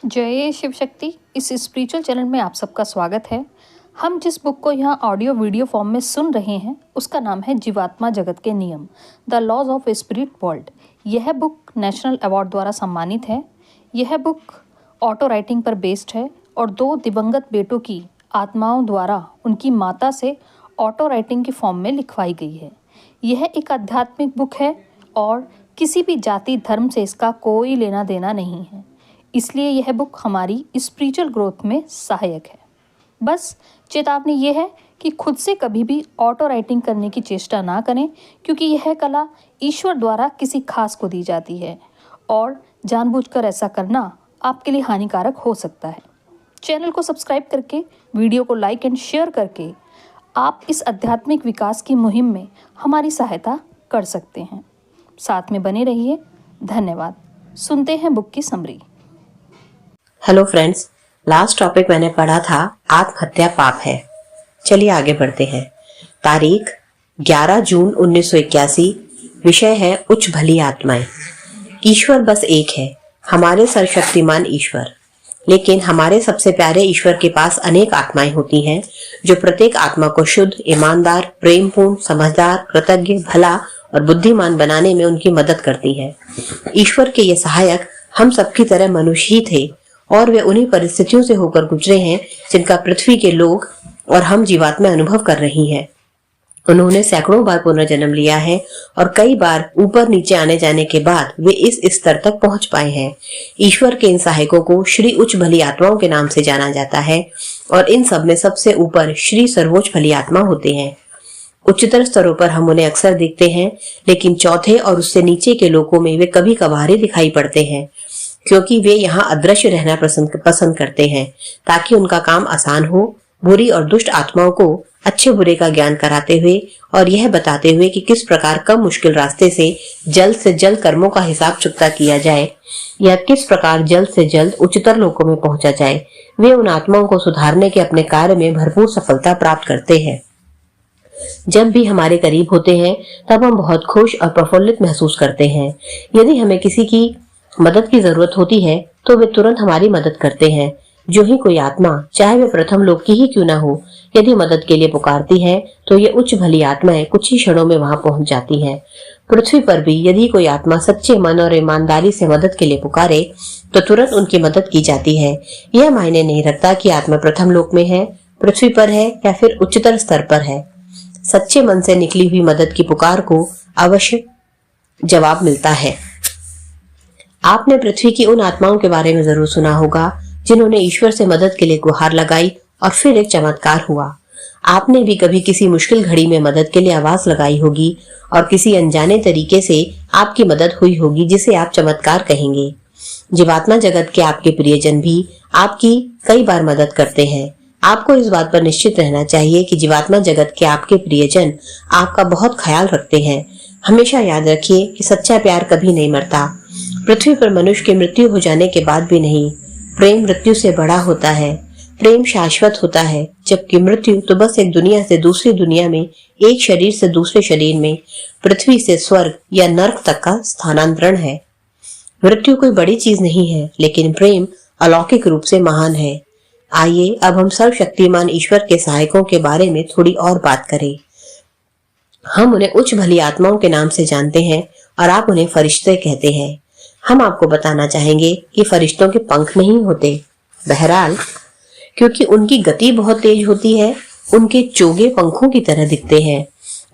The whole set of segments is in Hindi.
जय शिव शक्ति। इस स्पिरिचुअल चैनल में आप सबका स्वागत है। हम जिस बुक को यहाँ ऑडियो वीडियो फॉर्म में सुन रहे हैं उसका नाम है जीवात्मा जगत के नियम, the laws of spirit world. यह बुक नेशनल अवार्ड द्वारा सम्मानित है। यह बुक ऑटो राइटिंग पर बेस्ड है और 2 दिवंगत बेटों की आत्माओं द्वारा उनकी माता से ऑटो राइटिंग की फॉर्म में लिखवाई गई है। यह एक आध्यात्मिक बुक है और किसी भी जाति धर्म से इसका कोई लेना देना नहीं है, इसलिए यह बुक हमारी स्पिरिचुअल ग्रोथ में सहायक है। बस चेतावनी ये है कि खुद से कभी भी ऑटो राइटिंग करने की चेष्टा ना करें, क्योंकि यह कला ईश्वर द्वारा किसी खास को दी जाती है और जानबूझकर ऐसा करना आपके लिए हानिकारक हो सकता है। चैनल को सब्सक्राइब करके, वीडियो को लाइक एंड शेयर करके आप इस आध्यात्मिक विकास की मुहिम में हमारी सहायता कर सकते हैं। साथ में बने रहिए। धन्यवाद। सुनते हैं बुक की summary. Hello friends, last topic मैंने पढ़ा था आत्महत्या पाप है। चलिए आगे बढ़ते हैं। तारीख 11 जून 1981। विषय है उच्च भली आत्माएं। ईश्वर बस एक है, हमारे सर्वशक्तिमान ईश्वर। लेकिन हमारे सबसे प्यारे ईश्वर के पास अनेक आत्माएं होती हैं जो प्रत्येक आत्मा को शुद्ध, ईमानदार, प्रेमपूर्ण, समझदार, कृतज्ञ, भला और बुद्धिमान बनाने में उनकी मदद करती है। ईश्वर के ये सहायक हम सबकी तरह मनुष्य ही थे और वे उन्हीं परिस्थितियों से होकर गुजरे हैं जिनका पृथ्वी के लोग और हम जीवात्मा अनुभव कर रही हैं। उन्होंने सैकड़ों बार पुनर्जन्म लिया है और कई बार ऊपर नीचे आने जाने के बाद वे इस स्तर तक पहुंच पाए हैं। ईश्वर के इन सहायकों को श्री उच्च भली आत्माओं के नाम से जाना जाता है और इन सब में सबसे ऊपर श्री सर्वोच्च भली आत्मा होते हैं। उच्चतर स्तरों पर हम उन्हें अक्सर देखते हैं, लेकिन चौथे और उससे नीचे के लोकों में वे कभी कभार ही दिखाई पड़ते हैं, क्योंकि वे यहाँ अदृश्य रहना पसंद करते हैं ताकि उनका काम आसान हो। बुरी और दुष्ट आत्माओं को अच्छे बुरे का ज्ञान कराते हुए और यह बताते हुए कि किस प्रकार कम मुश्किल रास्ते से जल्द कर्मों का हिसाब चुकता किया जाए या किस प्रकार जल्द से जल्द उच्चतर लोकों में पहुंचा जाए, वे उन आत्माओं को सुधारने के अपने कार्य में भरपूर सफलता प्राप्त करते हैं। जब भी हमारे करीब होते हैं तब हम बहुत खुश और प्रफुल्लित महसूस करते हैं। यदि हमें किसी की मदद की जरूरत होती है तो वे तुरंत हमारी मदद करते हैं। जो ही कोई आत्मा, चाहे वे प्रथम लोक की ही क्यों ना हो, यदि मदद के लिए पुकारती है तो ये उच्च भली आत्माएं कुछ ही क्षणों में वहां पहुंच जाती हैं। पृथ्वी पर भी यदि कोई आत्मा सच्चे मन और ईमानदारी से मदद के लिए पुकारे तो तुरंत उनकी मदद की जाती है। यह मायने नहीं रखता कि आत्मा प्रथम लोक में है, पृथ्वी पर है या फिर उच्चतर स्तर पर है। सच्चे मन से निकली हुई मदद की पुकार को अवश्य जवाब मिलता है। आपने पृथ्वी की उन आत्माओं के बारे में जरूर सुना होगा जिन्होंने ईश्वर से मदद के लिए गुहार लगाई और फिर एक चमत्कार हुआ। आपने भी कभी किसी मुश्किल घड़ी में मदद के लिए आवाज लगाई होगी और किसी अनजाने तरीके से आपकी मदद हुई होगी, जिसे आप चमत्कार कहेंगे। जीवात्मा जगत के आपके प्रियजन भी आपकी कई बार मदद करते हैं। आपको इस बात पर निश्चित रहना चाहिए कि जीवात्मा जगत के आपके प्रियजन आपका बहुत ख्याल रखते हैं। हमेशा याद रखिए कि सच्चा प्यार कभी नहीं मरता। पृथ्वी पर मनुष्य की मृत्यु हो जाने के बाद भी नहीं। प्रेम मृत्यु से बड़ा होता है। प्रेम शाश्वत होता है, जबकि मृत्यु तो बस एक दुनिया से दूसरी दुनिया में, एक शरीर से दूसरे शरीर में, पृथ्वी से स्वर्ग या नर्क तक का स्थानांतरण है। मृत्यु कोई बड़ी चीज नहीं है, लेकिन प्रेम अलौकिक रूप से महान है। आइए अब हम सर्वशक्तिमान ईश्वर के सहायकों के बारे में थोड़ी और बात करें। हम उन्हें उच्च भली आत्माओं के नाम से जानते हैं और आप उन्हें फरिश्ते कहते हैं। हम आपको बताना चाहेंगे कि फरिश्तों के पंख नहीं होते। बहरहाल, क्योंकि उनकी गति बहुत तेज होती है, उनके चोगे पंखों की तरह दिखते हैं।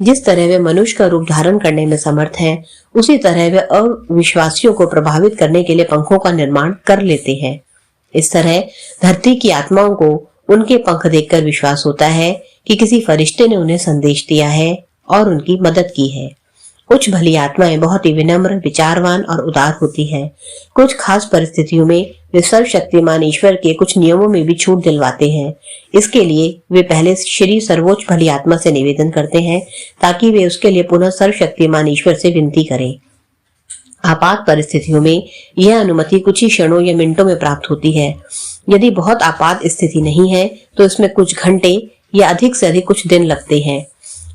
जिस तरह वे मनुष्य का रूप धारण करने में समर्थ हैं, उसी तरह वे अविश्वासियों को प्रभावित करने के लिए पंखों का निर्माण कर लेते हैं। इस तरह धरती की आत्माओं को उनके पंख देखकर विश्वास होता है कि किसी फरिश्ते ने उन्हें संदेश दिया है और उनकी मदद की है। उच्च भली आत्माएं बहुत ही विनम्र, विचारवान और उदार होती हैं। कुछ खास परिस्थितियों में वे सर्वशक्तिमान ईश्वर के कुछ नियमों में भी छूट दिलवाते हैं। इसके लिए वे पहले श्री सर्वोच्च भली आत्मा से निवेदन करते हैं ताकि वे उसके लिए पुनः सर्वशक्तिमान ईश्वर से विनती करें। आपात परिस्थितियों में यह अनुमति कुछ ही क्षणों या मिनटों में प्राप्त होती है। यदि बहुत आपात स्थिति नहीं है तो इसमें कुछ घंटे या अधिक से अधिक कुछ दिन लगते हैं।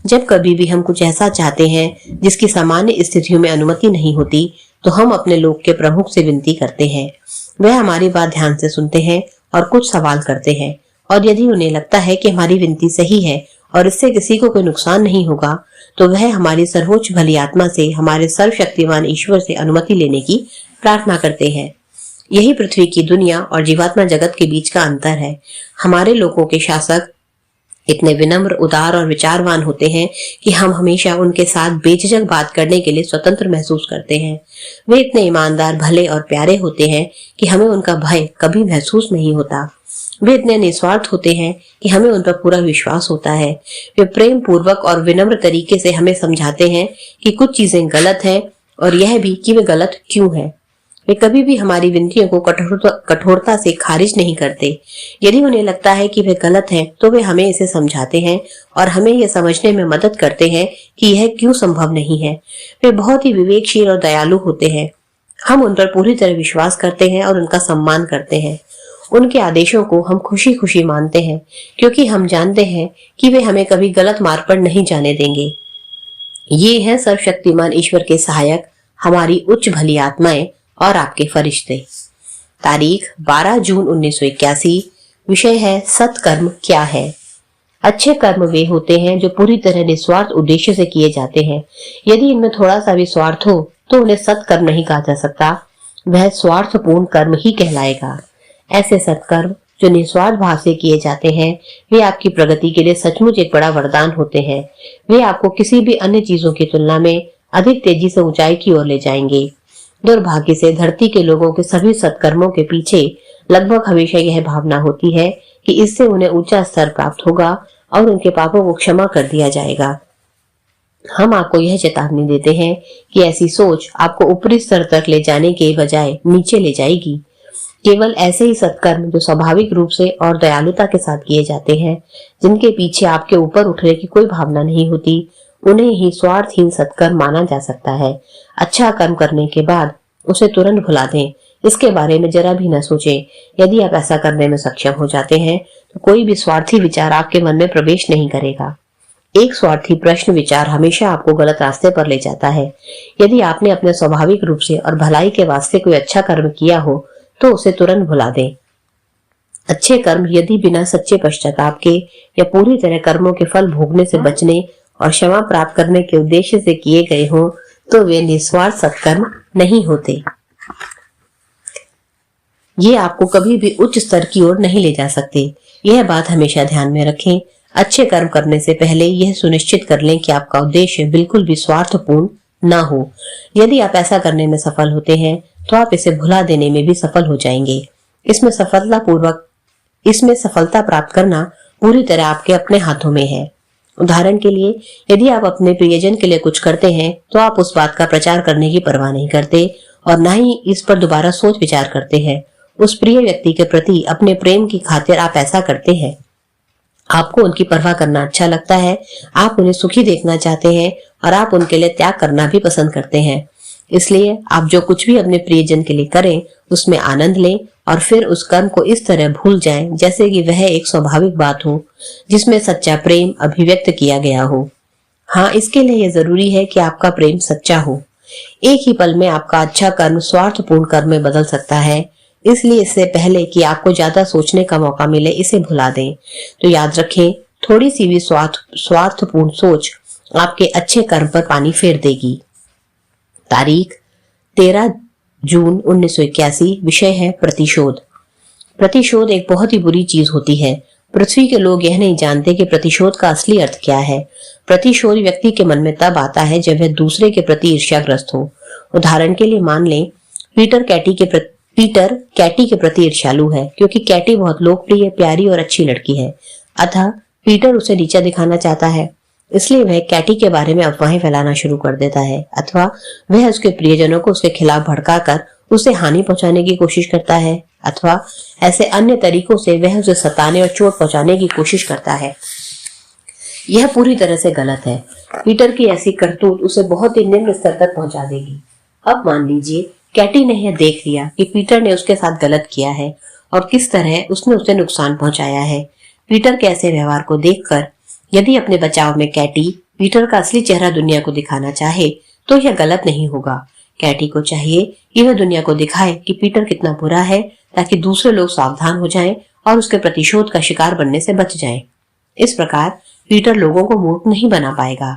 जब कभी भी हम कुछ ऐसा चाहते हैं जिसकी सामान्य स्थितियों में अनुमति नहीं होती, तो हम अपने लोक के प्रमुख से विनती करते हैं। वह हमारी बात ध्यान से सुनते हैं और कुछ सवाल करते हैं, और यदि उन्हें लगता है कि हमारी विनती सही है और इससे किसी को कोई नुकसान नहीं होगा, तो वह हमारी सर्वोच्च भली आत्मा से, हमारे सर्वशक्तिमान ईश्वर से अनुमति लेने की प्रार्थना करते हैं। यही पृथ्वी की दुनिया और जीवात्मा जगत के बीच का अंतर है। हमारे लोगों के शासक इतने विनम्र, उदार और विचारवान होते हैं कि हम हमेशा उनके साथ बेझिझक बात करने के लिए स्वतंत्र महसूस करते हैं। वे इतने ईमानदार, भले और प्यारे होते हैं कि हमें उनका भय कभी महसूस नहीं होता। वे इतने निस्वार्थ होते हैं कि हमें उन पर पूरा विश्वास होता है। वे प्रेम पूर्वक और विनम्र तरीके से हमें समझाते हैं कि कुछ चीजें गलत हैं, और यह भी कि वे गलत क्यों हैं। वे कभी भी हमारी विनतियों को कठोरता से खारिज नहीं करते। यदि उन्हें लगता है कि वे गलत हैं, तो वे हमें इसे समझाते हैं और हमें यह समझने में मदद करते हैं कि यह क्यों संभव नहीं है। वे बहुत ही विवेकशील और दयालु होते हैं। हम उन पर पूरी तरह विश्वास करते हैं और उनका सम्मान करते हैं। उनके आदेशों को हम खुशी खुशी मानते हैं, क्योंकि हम जानते हैं कि वे हमें कभी गलत मार्ग पर नहीं जाने देंगे। ये है सर्वशक्तिमान ईश्वर के सहायक, हमारी उच्च भली आत्माएं और आपके फरिश्ते। तारीख 12 जून 1981। विषय है सत्कर्म क्या है। अच्छे कर्म वे होते हैं जो पूरी तरह निस्वार्थ उद्देश्य से किए जाते हैं। यदि इनमें थोड़ा सा भी स्वार्थ हो तो उन्हें सत्कर्म नहीं कहा जा सकता, वह स्वार्थपूर्ण कर्म ही कहलाएगा। ऐसे सत्कर्म जो निस्वार्थ भाव से किए जाते हैं, वे आपकी प्रगति के लिए सचमुच एक बड़ा वरदान होते हैं। वे आपको किसी भी अन्य चीजों की तुलना में अधिक तेजी से ऊंचाई की ओर ले जाएंगे। दुर्भाग्य से धरती के लोगों के सभी सत्कर्मों के पीछे लगभग हमेशा यह भावना होती है कि इससे उन्हें ऊंचा स्तर प्राप्त होगा और उनके पापों को क्षमा कर दिया जाएगा। हम आपको यह चेतावनी देते हैं कि ऐसी सोच आपको ऊपरी स्तर तक ले जाने के बजाय नीचे ले जाएगी। केवल ऐसे ही सत्कर्म जो स्वाभाविक रूप से और दयालुता के साथ किए जाते हैं, जिनके पीछे आपके ऊपर उठने की कोई भावना नहीं होती, उन्हें ही स्वार्थहीन सत्कर्म माना जा सकता है। अच्छा कर्म करने के बाद उसे तुरंत भुला दें, इसके बारे में जरा भी न सोचें। यदि आप ऐसा करने में सक्षम हो जाते हैं तो कोई भी स्वार्थी विचार आपके मन में प्रवेश नहीं करेगा। एक स्वार्थी प्रश्न विचार हमेशा आपको गलत रास्ते पर ले जाता है। यदि आपने अपने स्वाभाविक रूप से और भलाई के वास्ते कोई अच्छा कर्म किया हो तो उसे तुरंत भुला दें। अच्छे कर्म यदि बिना सच्चे पश्चाताप के या पूरी तरह कर्मों के फल भोगने से बचने और क्षमा प्राप्त करने के उद्देश्य से किए गए हों तो वे निस्वार्थ सत्कर्म नहीं होते। ये आपको कभी भी उच्च स्तर की ओर नहीं ले जा सकते। यह बात हमेशा ध्यान में रखें। अच्छे कर्म करने से पहले यह सुनिश्चित कर लें कि आपका उद्देश्य बिल्कुल भी स्वार्थपूर्ण ना हो। यदि आप ऐसा करने में सफल होते हैं तो आप इसे भुला देने में भी सफल हो जाएंगे। इसमें सफलता प्राप्त करना पूरी तरह आपके अपने हाथों में है। उदाहरण के लिए, यदि आप अपने प्रियजन के लिए कुछ करते हैं तो आप उस बात का प्रचार करने की परवाह नहीं करते और न ही इस पर दोबारा सोच विचार करते हैं। उस प्रिय व्यक्ति के प्रति अपने प्रेम की खातिर आप ऐसा करते हैं। आपको उनकी परवाह करना अच्छा लगता है, आप उन्हें सुखी देखना चाहते हैं और आप उनके लिए त्याग करना भी पसंद करते हैं। इसलिए आप जो कुछ भी अपने प्रियजन के लिए करें उसमें आनंद लें और फिर उस कर्म को इस तरह भूल जाएं जैसे कि वह एक स्वाभाविक बात हो जिसमें सच्चा प्रेम अभिव्यक्त किया गया हो। हाँ, इसके लिए यह जरूरी है कि आपका प्रेम सच्चा हो। एक ही पल में आपका अच्छा कर्म स्वार्थपूर्ण कर्म में बदल सकता है। इसलिए इससे पहले कि आपको ज्यादा सोचने का मौका मिले इसे भुला दें। तो याद रखें, थोड़ी सी भी स्वार्थपूर्ण सोच आपके अच्छे कर्म पर पानी फेर देगी। तारीख 13 जून 1981। विषय है प्रतिशोध। प्रतिशोध एक बहुत ही बुरी चीज होती है। पृथ्वी के लोग यह नहीं जानते कि प्रतिशोध का असली अर्थ क्या है। प्रतिशोध व्यक्ति के मन में तब आता है जब वह दूसरे के प्रति ईर्ष्याग्रस्त हो। उदाहरण के लिए मान लें, पीटर कैटी के प्रति ईर्ष्यालु है क्योंकि कैटी बहुत लोकप्रिय, प्यारी और अच्छी लड़की है। अतः पीटर उसे नीचा दिखाना चाहता है, इसलिए वह कैटी के बारे में अफवाहें फैलाना शुरू कर देता है, अथवा वह उसके प्रियजनों को उसके खिलाफ भड़काकर उसे हानि पहुंचाने की कोशिश करता है, अथवा ऐसे अन्य तरीकों से वह उसे सताने और चोट पहुंचाने की कोशिश करता है। यह पूरी तरह से गलत है। पीटर की ऐसी करतूत उसे बहुत ही निम्न स्तर तक पहुंचा देगी। अब मान लीजिए कैटी ने यह देख लिया कि पीटर ने उसके साथ गलत किया है और किस तरह उसने उसे नुकसान पहुंचाया है। पीटर के ऐसे व्यवहार को देखकर यदि अपने बचाव में कैटी पीटर का असली चेहरा दुनिया को दिखाना चाहे तो यह गलत नहीं होगा, कैटी को चाहिए कि वह दुनिया को दिखाए कि पीटर कितना बुरा है, ताकि दूसरे लोग सावधान हो जाएं और उसके प्रतिशोध का शिकार बनने से बच जाएं। इस प्रकार पीटर लोगों को मूर्ख नहीं बना पाएगा।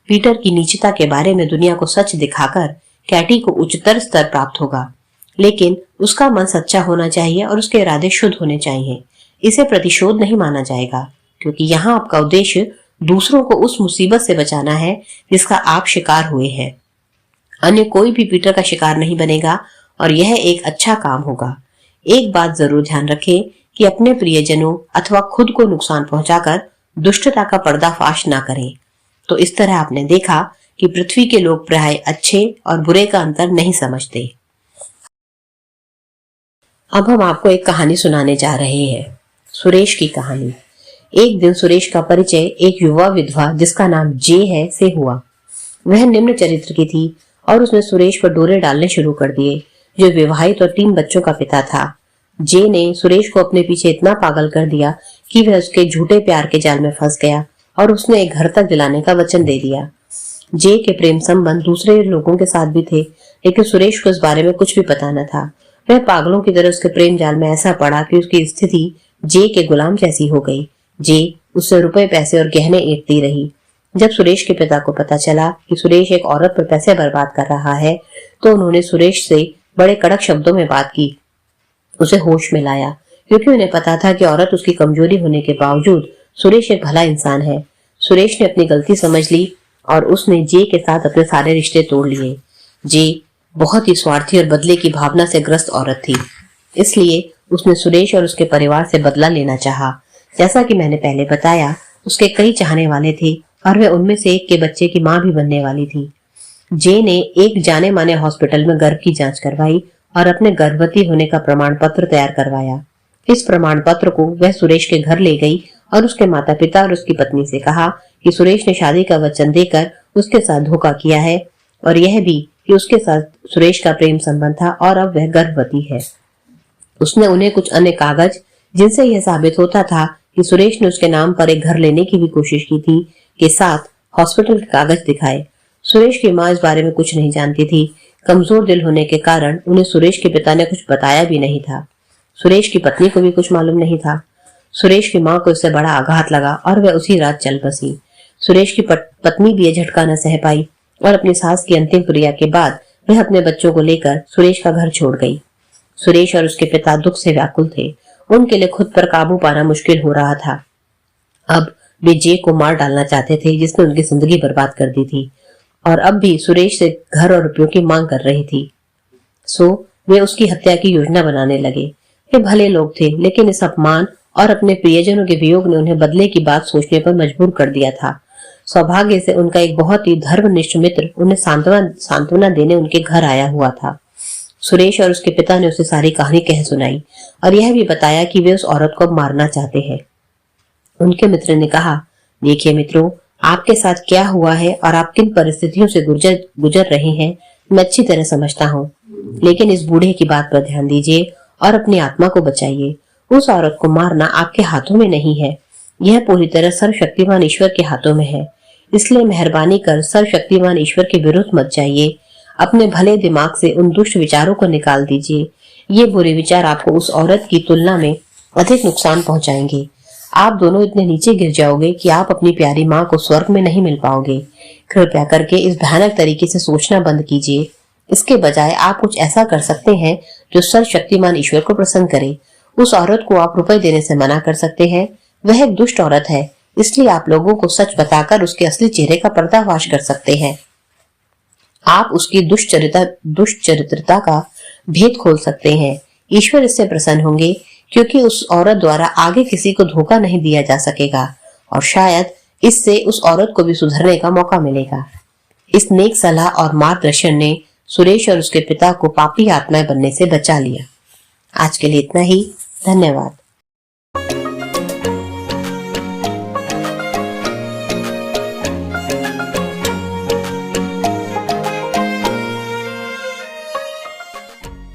पीटर की नीचता के बारे में दुनिया को सच दिखाकर कैटी को उच्चतर स्तर प्राप्त होगा, लेकिन उसका मन सच्चा होना चाहिए और उसके इरादे शुद्ध होने चाहिए। इसे प्रतिशोध नहीं माना जाएगा, क्योंकि यहाँ आपका उद्देश्य दूसरों को उस मुसीबत से बचाना है जिसका आप शिकार हुए हैं। अन्य कोई भी पीटर का शिकार नहीं बनेगा और यह एक अच्छा काम होगा। एक बात जरूर ध्यान रखें कि अपने प्रियजनों अथवा खुद को नुकसान पहुंचाकर दुष्टता का पर्दाफाश ना करें। तो इस तरह आपने देखा कि पृथ्वी के लोग प्राय अच्छे और बुरे का अंतर नहीं समझते। अब हम आपको एक कहानी सुनाने जा रहे हैं, सुरेश की कहानी। एक दिन सुरेश का परिचय एक युवा विधवा जिसका नाम जे है से हुआ। वह निम्न चरित्र की थी और उसने सुरेश पर डोरे डालने शुरू कर दिए, जो विवाहित और 3 बच्चों का पिता था। जे ने सुरेश को अपने पीछे इतना पागल कर दिया कि वह उसके झूठे प्यार के जाल में फंस गया और उसने एक घर तक दिलाने का वचन दे दिया। जे के प्रेम संबंध दूसरे लोगों के साथ भी थे, लेकिन सुरेश को इस बारे में कुछ भी पता न था। वह पागलों की तरह उसके प्रेम जाल में ऐसा पड़ा कि उसकी स्थिति जे के गुलाम जैसी हो गई। जे उससे रुपए, पैसे और गहने ऐंठती रही। जब सुरेश के पिता को पता चला कि सुरेश एक औरत पर पैसे बर्बाद कर रहा है, तो उन्होंने सुरेश से बड़े कड़क शब्दों में बात की, उसे होश में लाया, क्योंकि उन्हें पता था कि औरत उसकी कमजोरी होने के बावजूद सुरेश एक भला इंसान है। सुरेश ने अपनी गलती समझ ली और उसने जे के साथ अपने सारे रिश्ते तोड़ लिए। जे बहुत ही स्वार्थी और बदले की भावना से ग्रस्त औरत थी, इसलिए उसने सुरेश और उसके परिवार से बदला लेना चाहा। जैसा कि मैंने पहले बताया, उसके कई चाहने वाले थे और वह उनमें से एक के बच्चे की मां भी बनने वाली थी। जे ने एक जाने माने हॉस्पिटल में गर्भ की जांच करवाई और अपने गर्भवती होने का प्रमाण पत्र तैयार करवाया। इस प्रमाण पत्र को वह सुरेश के घर ले गई और उसके माता पिता और उसकी पत्नी से कहा कि सुरेश ने शादी का वचन देकर उसके साथ धोखा किया है और यह भी कि उसके साथ सुरेश का प्रेम संबंध था और अब वह गर्भवती है। उसने उन्हें कुछ अन्य कागज, जिनसे यह साबित होता था कि सुरेश ने उसके नाम पर एक घर लेने की भी कोशिश की थी, के साथ हॉस्पिटल के कागज दिखाए। सुरेश की मां इस बारे में कुछ नहीं जानती थी। कमजोर दिल होने के कारण उन्हें सुरेश के पिता ने कुछ बताया भी नहीं था। सुरेश की पत्नी को भी कुछ मालूम नहीं था। सुरेश की मां को इससे बड़ा आघात लगा और वह उसी रात चल बसी। सुरेश की पत्नी भी यह झटका न सह पाई और अपनी सास की अंतिम क्रिया के बाद वह अपने बच्चों को लेकर सुरेश का घर छोड़ गई। सुरेश और उसके पिता दुख से व्याकुल थे। उनके लिए खुद पर काबू पाना मुश्किल हो रहा था। अब वे जे को मार डालना चाहते थे, जिसने उनकी जिंदगी बर्बाद कर दी थी, और अब भी सुरेश से घर और रुपयों की मांग कर रही थी। सो वे उसकी हत्या की योजना बनाने लगे। वे भले लोग थे, लेकिन इस अपमान और अपने प्रियजनों के वियोग ने उन्हें बदले की बात सोचने पर मजबूर कर दिया था। सौभाग्य से उनका एक बहुत ही धर्मनिष्ठ मित्र उन्हें सांत्वना देने उनके घर आया हुआ था। सुरेश और उसके पिता ने उसे सारी कहानी कह सुनाई और यह भी बताया कि वे उस औरत को मारना चाहते हैं। उनके मित्र ने कहा, देखिए मित्रों, आपके साथ क्या हुआ है और आप किन परिस्थितियों से गुजर रहे हैं मैं अच्छी तरह समझता हूँ, लेकिन इस बूढ़े की बात पर ध्यान दीजिए और अपनी आत्मा को बचाइए। उस औरत को मारना आपके हाथों में नहीं है, यह पूरी तरह सर्वशक्तिमान ईश्वर के हाथों में है। इसलिए मेहरबानी कर सर्वशक्तिमान ईश्वर के विरुद्ध मत जाइए। अपने भले दिमाग से उन दुष्ट विचारों को निकाल दीजिए। ये बुरे विचार आपको उस औरत की तुलना में अधिक नुकसान पहुंचाएंगे। आप दोनों इतने नीचे गिर जाओगे कि आप अपनी प्यारी माँ को स्वर्ग में नहीं मिल पाओगे। कृपया करके इस भयानक तरीके से सोचना बंद कीजिए। इसके बजाय आप कुछ ऐसा कर सकते हैं जो सर्वशक्तिमान ईश्वर को प्रसन्न करे। उस औरत को आप रुपए देने से मना कर सकते हैं। वह एक दुष्ट औरत है, इसलिए आप लोगों को सच बताकर उसके असली चेहरे का पर्दाफाश कर सकते हैं। आप उसकी दुष्चरित्रता का भेद खोल सकते हैं। ईश्वर इससे प्रसन्न होंगे, क्योंकि उस औरत द्वारा आगे किसी को धोखा नहीं दिया जा सकेगा और शायद इससे उस औरत को भी सुधरने का मौका मिलेगा। इस नेक सलाह और मार्गदर्शन ने सुरेश और उसके पिता को पापी आत्माएं बनने से बचा लिया। आज के लिए इतना ही। धन्यवाद।